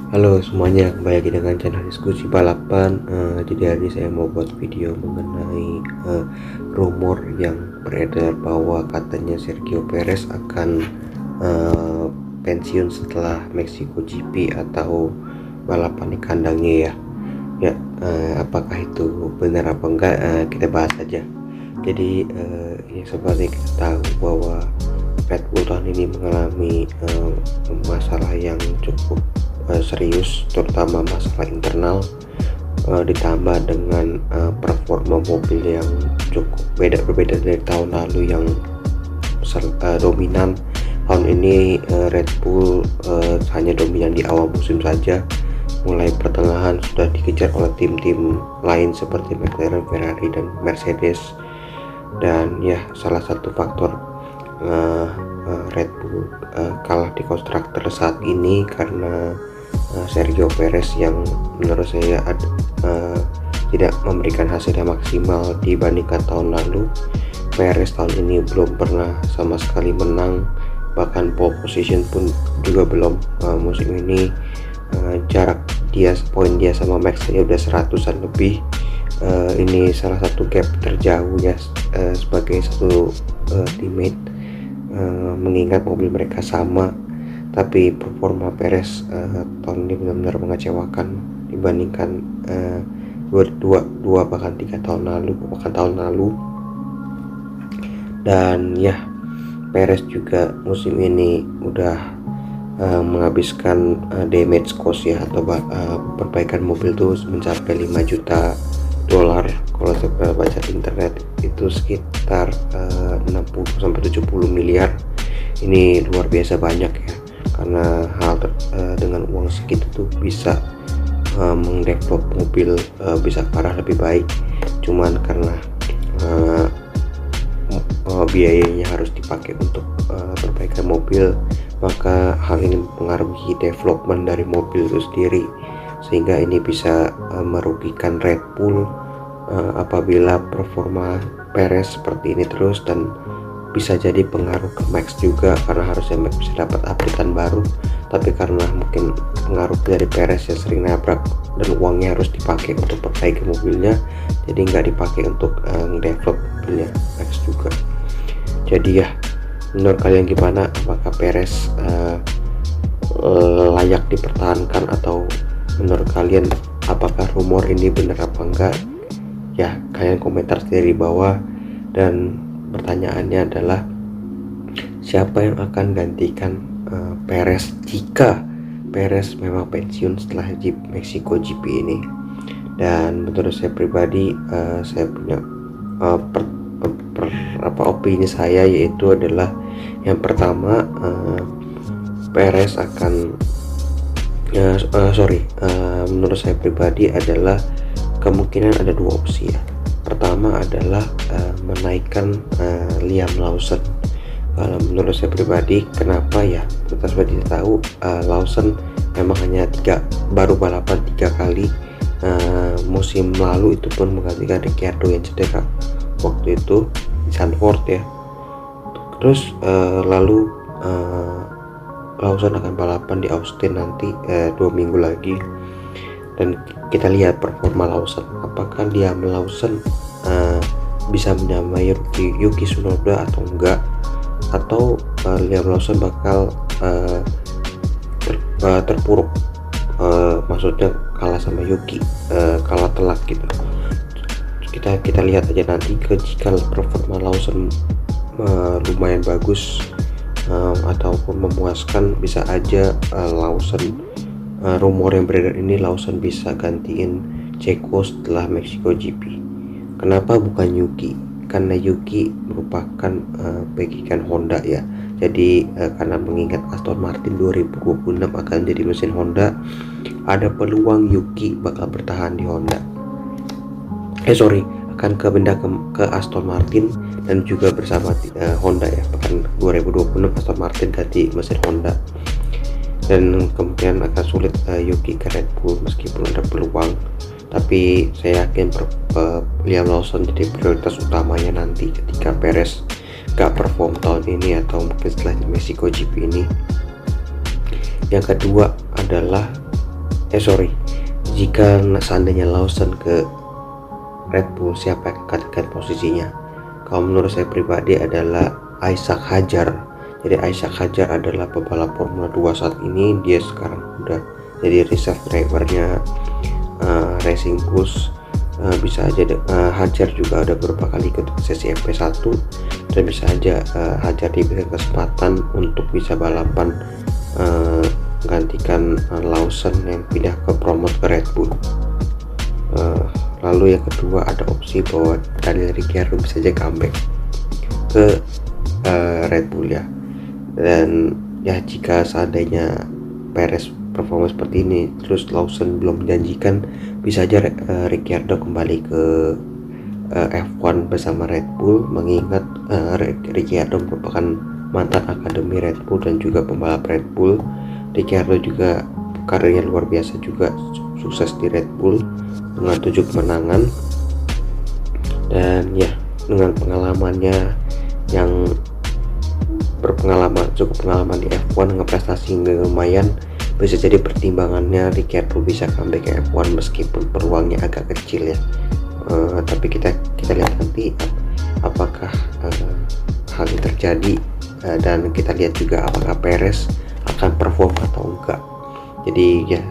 Halo semuanya, kembali lagi dengan channel diskusi balapan. Jadi hari ini saya mau buat video mengenai rumor yang beredar bahwa katanya Sergio Perez akan pensiun setelah Mexico GP atau balapan di kandangnya ya. Apakah itu benar apa enggak? Kita bahas aja. Jadi ini seperti kita tahu bahwa Red Bull tahun ini mengalami masalah yang cukup serius, terutama masalah internal, ditambah dengan performa mobil yang cukup berbeda dari tahun lalu yang dominan. Tahun ini Red Bull hanya dominan di awal musim saja, mulai pertengahan sudah dikejar oleh tim-tim lain seperti McLaren, Ferrari, dan Mercedes. Dan ya, salah satu faktor Red Bull kalah di konstruktor saat ini karena Sergio Perez yang menurut saya tidak memberikan hasil yang maksimal dibandingkan tahun lalu. Perez tahun ini belum pernah sama sekali menang, bahkan pole position pun juga belum. Musim ini jarak poin dia sama Max saja udah 100-an lebih. Ini salah satu gap terjauh ya sebagai satu teammate, mengingat mobil mereka sama, tapi performa Perez tahun ini benar-benar mengecewakan dibandingkan dua bahkan 3 tahun lalu. Dan ya, Perez juga musim ini udah menghabiskan damage cost ya, atau perbaikan mobil tuh mencapai 5 juta dolar. Kalau saya baca di internet itu sekitar 60-70 miliar. Ini luar biasa banyak ya, karena dengan uang segitu tuh bisa mengdevelop mobil bisa parah lebih baik. Cuman karena biayanya harus dipakai untuk perbaikan mobil, maka hal ini mempengaruhi development dari mobil itu sendiri, sehingga ini bisa merugikan Red Bull apabila performa Perez seperti ini terus, dan bisa jadi pengaruh ke Max juga, karena harusnya Max bisa dapat updatean baru, tapi karena mungkin pengaruh dari Perez yang sering nabrak dan uangnya harus dipakai untuk perbaiki mobilnya, jadi nggak dipakai untuk develop mobilnya Max juga. Jadi ya, menurut kalian gimana? Apakah Perez layak dipertahankan, atau menurut kalian apakah rumor ini benar apa enggak? Ya, kalian komentar sendiri di bawah. Dan pertanyaannya adalah, siapa yang akan gantikan Perez jika Perez memang pensiun setelah Mexico GP ini? Dan menurut saya pribadi, saya punya opini saya, yaitu adalah yang pertama, Perez akan menurut saya pribadi adalah kemungkinan ada 2 opsi ya. Pertama adalah menaikkan Liam Lawson. Kalau menurut saya pribadi, kenapa ya? Kita sudah tahu Lawson memang hanya baru balapan 3 kali. Musim lalu itu pun menggantikan Ricciardo yang cedera waktu itu di Zandvoort ya. Terus lalu Lawson akan balapan di Austin nanti 2 minggu lagi, dan kita lihat performa Lawson, apakah Liam Lawson bisa menyamai Yuki Tsunoda atau enggak, atau Liam Lawson bakal terpuruk, maksudnya kalah sama Yuki, kalah telak gitu. Kita lihat aja nanti, jika performa Lawson lumayan bagus ataupun memuaskan, bisa aja Lawson, rumor yang beredar ini Lawson bisa gantiin Checo setelah Mexico GP. Kenapa bukan Yuki? Karena Yuki merupakan backingan Honda ya. Jadi karena mengingat Aston Martin 2026 akan jadi mesin Honda, ada peluang Yuki bakal bertahan di Honda. Akan ke Aston Martin dan juga bersama Honda ya. Bahkan 2026 Aston Martin ganti mesin Honda, dan kemungkinan akan sulit Yuki ke Red Bull meskipun ada peluang. Tapi saya yakin Liam Lawson jadi prioritas utamanya nanti ketika Perez gak perform tahun ini, atau mungkin setelah Mexico GP ini. Yang kedua adalah sorry, jika seandainya Lawson ke Red Bull, siapa yang akan posisinya? Kalau menurut saya pribadi adalah Isaac Hadjar. Jadi Isaac Hadjar adalah pebalap Formula 2 saat ini. Dia sekarang udah jadi reserve drivernya Racing Bulls. Bisa aja Hadjar juga udah beberapa kali ikut sesi FP1, dan bisa aja Hadjar diberikan kesempatan untuk bisa balapan menggantikan Lawson yang pindah ke promote ke Red Bull. Lalu yang kedua ada opsi bahwa Daniel Ricciardo bisa aja comeback ke Red Bull ya. Dan ya jika seandainya Perez performa seperti ini terus Lawson belum menjanjikan, bisa aja Ricciardo kembali ke F1 bersama Red Bull, mengingat Ricciardo merupakan mantan akademi Red Bull dan juga pembalap Red Bull. Ricciardo juga karirnya luar biasa, juga sukses di Red Bull dengan 7 kemenangan, dan ya dengan pengalamannya yang cukup pengalaman di F1 dengan prestasi yang lumayan, bisa jadi pertimbangannya Ricciardo bisa comeback ke F1 meskipun peluangnya agak kecil ya. Tapi kita lihat nanti apakah hal ini terjadi, dan kita lihat juga apakah Perez akan perform atau enggak. Jadi ya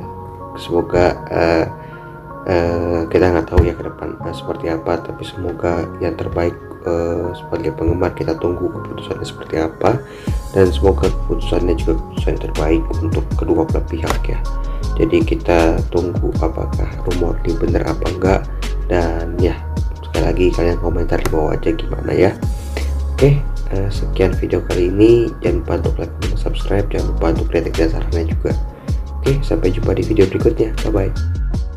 semoga kita nggak tahu ya ke depan seperti apa, tapi semoga yang terbaik. Sebagai penggemar kita tunggu keputusannya seperti apa, dan semoga keputusannya juga keputusan yang terbaik untuk kedua belah pihak ya. Jadi kita tunggu apakah rumor ini benar apa enggak, dan ya sekali lagi kalian komentar di bawah aja gimana ya. Oke, sekian video kali ini. Jangan lupa untuk like dan subscribe, jangan lupa untuk kritik dan sarannya juga. Oke, sampai jumpa di video berikutnya. Bye bye.